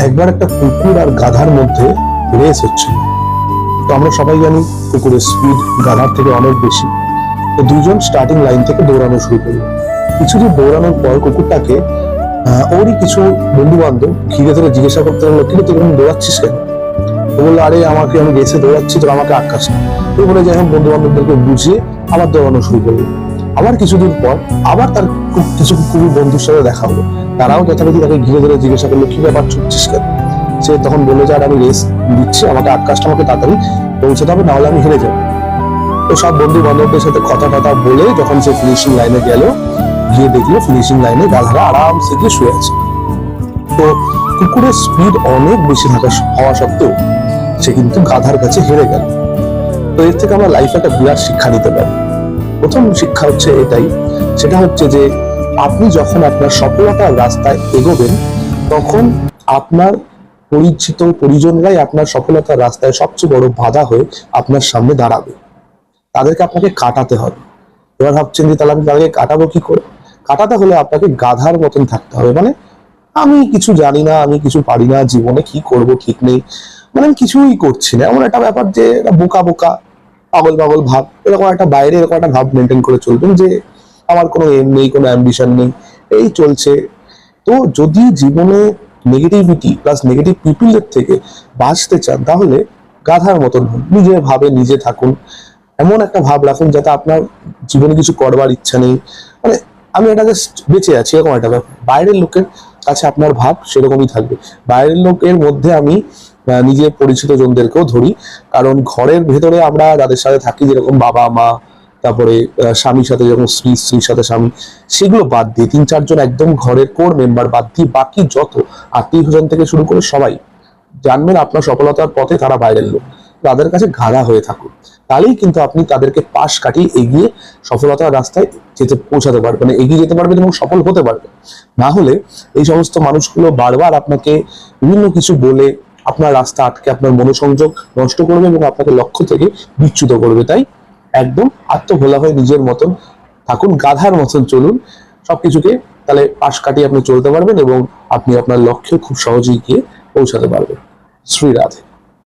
একবার একটা কুকুর আর গাধার মধ্যে রেস হচ্ছে। তো আমরা সবাই জানি কুকুরের স্পিড গাধার থেকে অনেক বেশি। তো দুজন স্টার্টিং লাইন থেকে দৌড়ানো শুরু করলো। কিছুদূর দৌড়ানোর পর কুকুরটাকে ওরই কিছু বন্ধু বান্ধব ঘিরে ধরে জিজ্ঞাসা করতে লাগলো, কিন্তু তুই এরকম দৌড়াচ্ছিস কেন? ও বললো, আরে আমি রেসে দৌড়াচ্ছি, তোর আমাকে আটকাস না। তো বলে যে এখন বন্ধু বান্ধবদেরকে বুঝিয়ে আবার দৌড়ানো শুরু করলো। আবার কিছুদিন পর আবার তার কিছু কুকুর বন্ধুর সাথে দেখা হলো। তারাও যথারীতি তাকে ঘিরে ধরে জিজ্ঞাসা করলো, কি ব্যাপার, ছুটছিস কেন? সে তখন বললো যে, আর আমি রেস দিচ্ছি, আমাকে আটকাসটা আমাকে তাড়াতাড়ি পৌঁছাতে হবে, নাহলে আমি হেরে যাবো। তো সব বন্ধু বান্ধবদের সাথে কথা টথা বলে যখন সে ফিনিশিং লাইনে গেল, গিয়ে দেখলো ফিনিশিং লাইনে গাধারা আরামসে গিয়ে শুয়ে আছে। তো কুকুরের স্পিড অনেক বেশি হওয়া সত্ত্বেও সে কিন্তু গাধার কাছে হেরে গেল। তো এর থেকে আমরা লাইফে একটা বিরাট শিক্ষা নিতে পারি। প্রথম শিক্ষা হচ্ছে এটাই, সেটা হচ্ছে যে আপনি যখন আপনার সফলতার রাস্তায় এগোবেন, তখন আপনার পরিচিত পরিজনরাই আপনার সফলতার রাস্তায় সবচেয়ে বড় বাধা হয়ে আপনার সামনে দাঁড়াবে। তাদেরকে আপনাকে কাটাতে হবে। এবার ভাবছেন যে তাহলে আমি তাদেরকে কাটাবো কি করে? কাটাতে হলে আপনাকে গাধার মতন থাকতে হবে, মানে আমি কিছু জানি না, আমি কিছু পারি না, জীবনে কি করব ঠিক নেই, মানে আমি কিছুই করছি না, এমন একটা ব্যাপার, যে বোকা বোকা পাগল পাগল ভাব, এরকম একটা বাইরে এরকম একটা ভাব মেনটেন করে চলবেন যে আমার কোনো এম নেই, কোনো অ্যাম্বিশন নেই, এই চলছে। তো যদি জীবনে নেগেটিভিটি প্লাস নেগেটিভ পিপলের থেকে বাঁচতে চান, তাহলে গাধার মতন নিজে ভাবে নিজে থাকুন, এমন একটা ভাব রাখুন যাতে আপনার জীবনে কিছু করবার ইচ্ছা নেই, মানে আমি এটা জাস্ট বেঁচে আছি, এরকম একটা ব্যাপার। বাইরের লোকের কাছে আপনার ভাব সেরকমই থাকবে। বাইরের লোকের মধ্যে আমি নিজের পরিচিত জনদেরকেও ধরি, কারণ ঘরের ভেতরে আমরা যাদের সাথে থাকি, যেরকম বাবা মা, তারপরে স্বামীর সাথে যেরকম স্ত্রী, স্ত্রীর সাথে স্বামী, সেগুলো বাদ দিয়ে 3-4 জন একদম ঘরের কোর মেম্বার বাদ দিয়ে বাকি যত আত্মীয় স্বজন থেকে শুরু করে সবাই জানবেন আপনার সফলতার পথে তারা বাইরের লোক। তাদের কাছে গাধা হয়ে থাকুন, তাহলেই কিন্তু আপনি তাদেরকে পাশ কাটিয়ে এগিয়ে সফলতার রাস্তায় পৌঁছাতে পারবেন, এগিয়ে যেতে পারবেন এবং সফল হতে পারবেন। না হলে এই সমস্ত মানুষগুলো বারবার আপনাকে বিভিন্ন কিছু বলে আপনার রাস্তা আটকে আপনার মনোসংযোগ নষ্ট করবে এবং আপনাকে লক্ষ্য থেকে বিচ্যুত করবে। তাই একদম আত্মভোলা হয়ে নিজের মতন থাকুন, গাধার মতন চলুন সবকিছুকে, তাহলে পাশ কাটিয়ে আপনি চলতে পারবেন এবং আপনি আপনার লক্ষ্যে খুব সহজেই গিয়ে পৌঁছাতে পারবেন। শ্রী রাধে।